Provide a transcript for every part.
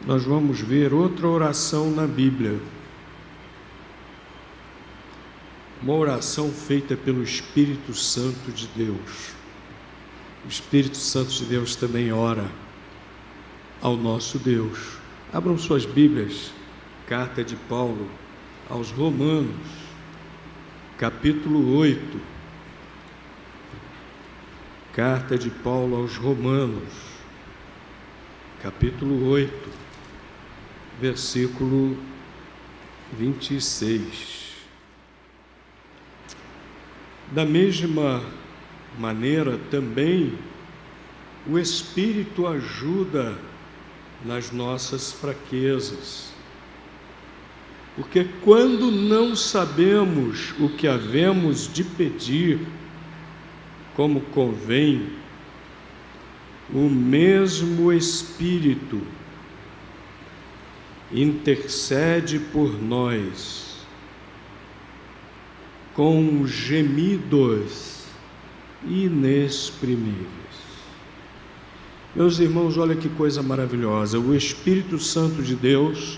nós vamos ver outra oração na Bíblia. Uma oração feita pelo Espírito Santo de Deus. O Espírito Santo de Deus também ora ao nosso Deus. Abram suas Bíblias, carta de Paulo aos Romanos, capítulo 8. Carta de Paulo aos Romanos, capítulo 8, versículo 26. Da mesma maneira, também, o Espírito ajuda nas nossas fraquezas. Porque quando não sabemos o que havemos de pedir, como convém, o mesmo Espírito intercede por nós com gemidos inexprimíveis. Meus irmãos, olha que coisa maravilhosa. O Espírito Santo de Deus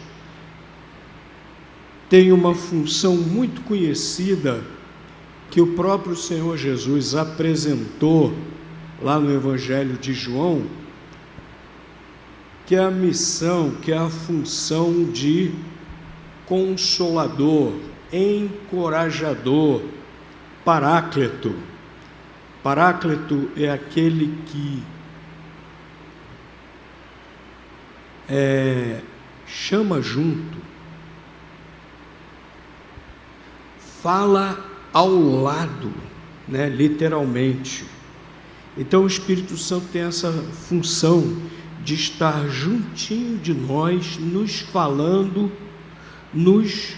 tem uma função muito conhecida que o próprio Senhor Jesus apresentou lá no Evangelho de João, que é a missão, que é a função de consolador, encorajador, paráclito. Paráclito é aquele que chama junto, fala ao lado, né, literalmente. Então o Espírito Santo tem essa função de estar juntinho de nós, nos falando, nos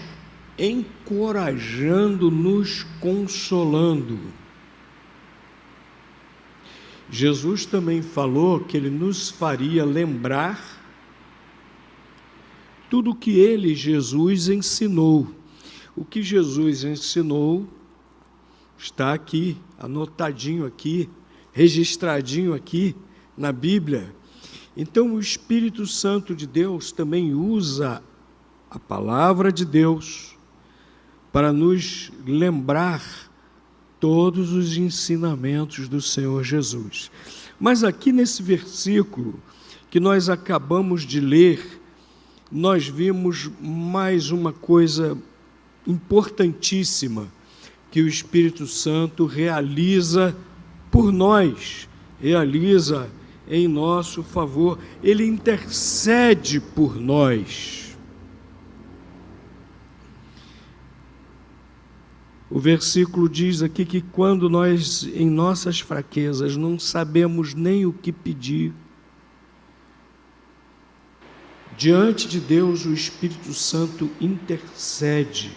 encorajando, nos consolando. Jesus também falou que Ele nos faria lembrar tudo o que Ele, Jesus, ensinou. O que Jesus ensinou está aqui, anotadinho aqui, registradinho aqui na Bíblia. Então o Espírito Santo de Deus também usa a palavra de Deus para nos lembrar todos os ensinamentos do Senhor Jesus. Mas aqui nesse versículo que nós acabamos de ler, nós vimos mais uma coisa importantíssima que o Espírito Santo realiza por nós, realiza em nosso favor. Ele intercede por nós. O versículo diz aqui que quando nós, em nossas fraquezas, não sabemos nem o que pedir, diante de Deus o Espírito Santo intercede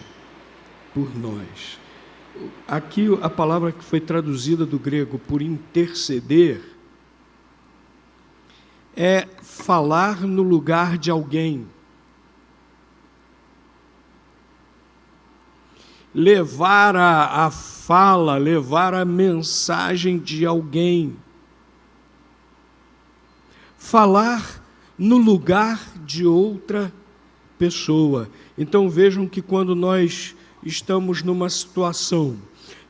por nós. Aqui a palavra que foi traduzida do grego por interceder é falar no lugar de alguém, levar a fala, levar a mensagem de alguém, falar no lugar de outra pessoa. Então vejam que quando nós estamos numa situação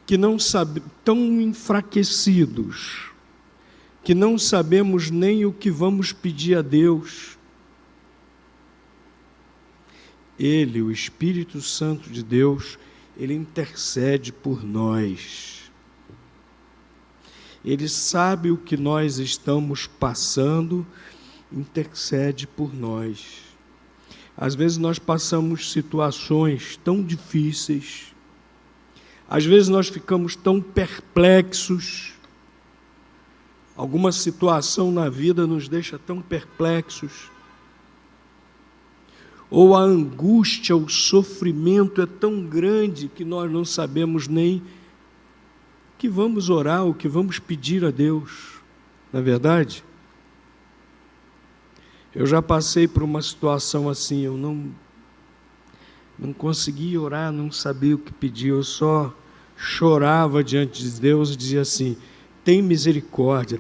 que não sabe, tão enfraquecidos, que não sabemos nem o que vamos pedir a Deus, Ele, o Espírito Santo de Deus, Ele intercede por nós. Ele sabe o que nós estamos passando, intercede por nós. Às vezes nós passamos situações tão difíceis, às vezes nós ficamos tão perplexos, alguma situação na vida nos deixa tão perplexos, ou a angústia, o sofrimento é tão grande que nós não sabemos nem o que vamos orar, o que vamos pedir a Deus. Não é verdade? Eu já passei por uma situação assim, eu não conseguia orar, não sabia o que pedir, eu só chorava diante de Deus e dizia assim: tem misericórdia,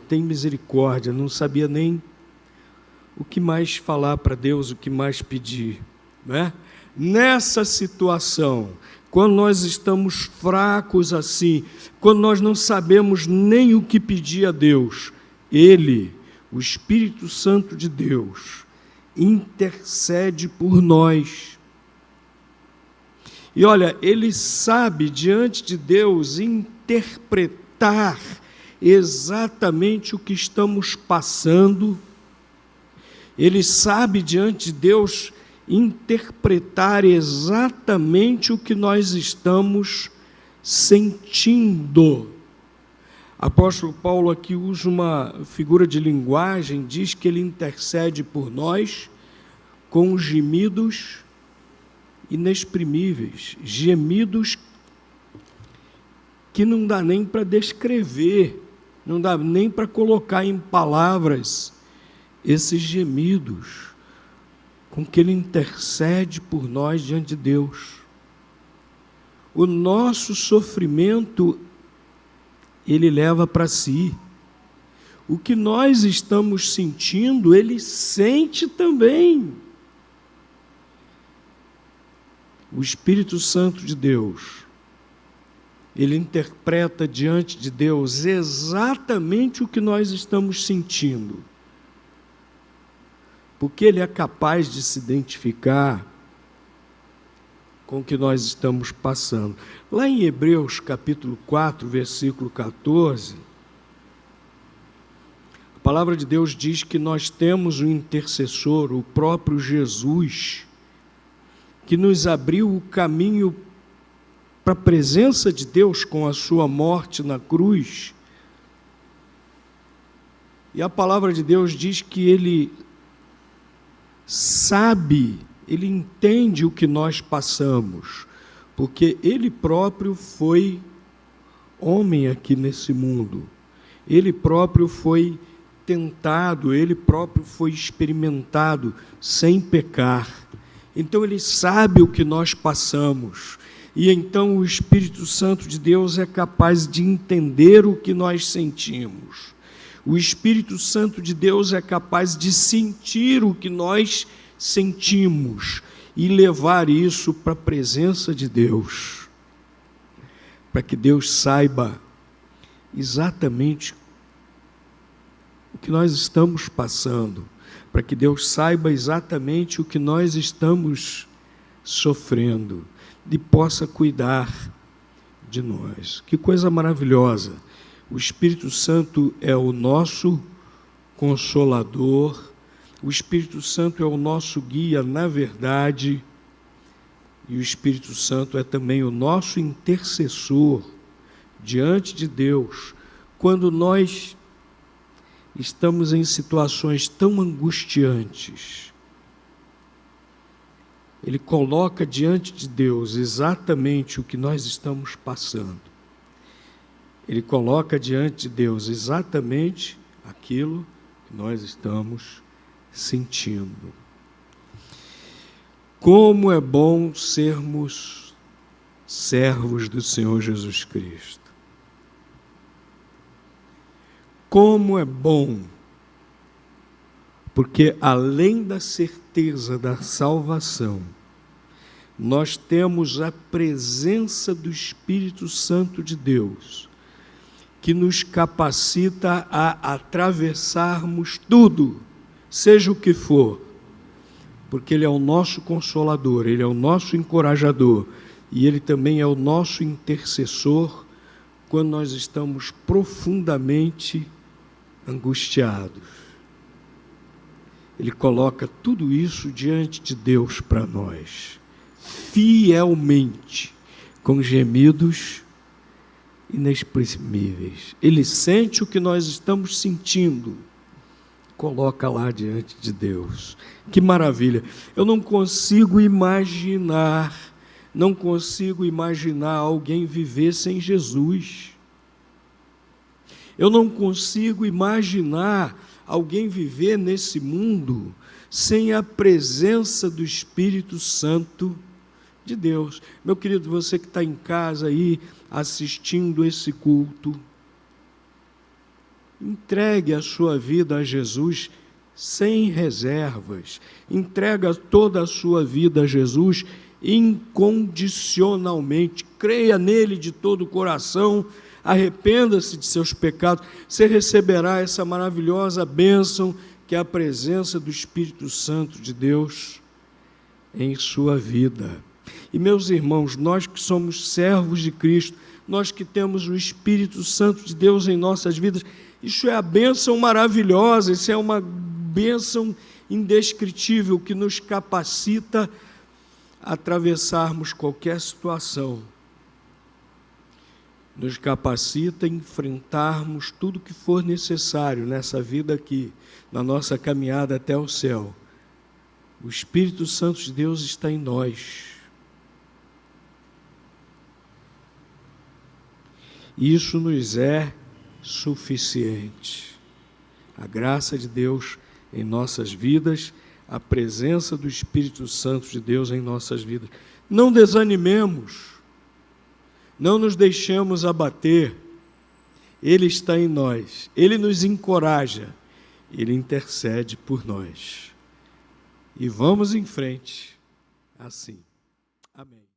não sabia nem o que mais falar para Deus, o que mais pedir, não é? Nessa situação, quando nós estamos fracos assim, quando nós não sabemos nem o que pedir a Deus, Ele, o Espírito Santo de Deus, intercede por nós. E olha, Ele sabe, diante de Deus, interpretar exatamente o que estamos passando. Ele sabe, diante de Deus, interpretar exatamente o que nós estamos sentindo. Apóstolo Paulo aqui usa uma figura de linguagem, diz que ele intercede por nós com gemidos inexprimíveis, gemidos que não dá nem para descrever, não dá nem para colocar em palavras esses gemidos com que Ele intercede por nós diante de Deus. O nosso sofrimento, Ele leva para si. O que nós estamos sentindo, Ele sente também. O Espírito Santo de Deus, Ele interpreta diante de Deus exatamente o que nós estamos sentindo. Porque Ele é capaz de se identificar com o que nós estamos passando. Lá em Hebreus capítulo 4, versículo 14, a palavra de Deus diz que nós temos um intercessor, o próprio Jesus, que nos abriu o caminho para a presença de Deus com a sua morte na cruz. E a palavra de Deus diz que Ele sabe, Ele entende o que nós passamos, porque Ele próprio foi homem aqui nesse mundo, Ele próprio foi tentado, Ele próprio foi experimentado sem pecar. Então Ele sabe o que nós passamos, e então o Espírito Santo de Deus é capaz de entender o que nós sentimos. O Espírito Santo de Deus é capaz de sentir o que nós sentimos e levar isso para a presença de Deus, para que Deus saiba exatamente o que nós estamos passando, para que Deus saiba exatamente o que nós estamos sofrendo e possa cuidar de nós. Que coisa maravilhosa! O Espírito Santo é o nosso consolador, o Espírito Santo é o nosso guia na verdade, e o Espírito Santo é também o nosso intercessor diante de Deus, quando nós estamos em situações tão angustiantes. Ele coloca diante de Deus exatamente o que nós estamos passando. Ele coloca diante de Deus exatamente aquilo que nós estamos sentindo. Como é bom sermos servos do Senhor Jesus Cristo. Como é bom, porque além da certeza da salvação, nós temos a presença do Espírito Santo de Deus, que nos capacita a atravessarmos tudo, seja o que for, porque Ele é o nosso consolador, Ele é o nosso encorajador, e Ele também é o nosso intercessor quando nós estamos profundamente angustiados. Ele coloca tudo isso diante de Deus para nós, fielmente, com gemidos inexprimíveis. Ele sente o que nós estamos sentindo, coloca lá diante de Deus. Que maravilha! Eu não consigo imaginar alguém viver sem Jesus. Eu não consigo imaginar alguém viver nesse mundo sem a presença do Espírito Santo de Deus. Meu querido, você que está em casa aí, assistindo esse culto, entregue a sua vida a Jesus sem reservas. Entrega toda a sua vida a Jesus incondicionalmente. Creia nele de todo o coração, arrependa-se de seus pecados, você receberá essa maravilhosa bênção que é a presença do Espírito Santo de Deus em sua vida. E, meus irmãos, nós que somos servos de Cristo, nós que temos o Espírito Santo de Deus em nossas vidas, isso é a bênção maravilhosa, isso é uma bênção indescritível que nos capacita a atravessarmos qualquer situação, nos capacita a enfrentarmos tudo que for necessário nessa vida aqui, na nossa caminhada até o céu. O Espírito Santo de Deus está em nós. Isso nos é suficiente. A graça de Deus em nossas vidas, a presença do Espírito Santo de Deus em nossas vidas. Não desanimemos, não nos deixemos abater. Ele está em nós, Ele nos encoraja, Ele intercede por nós. E vamos em frente, assim. Amém.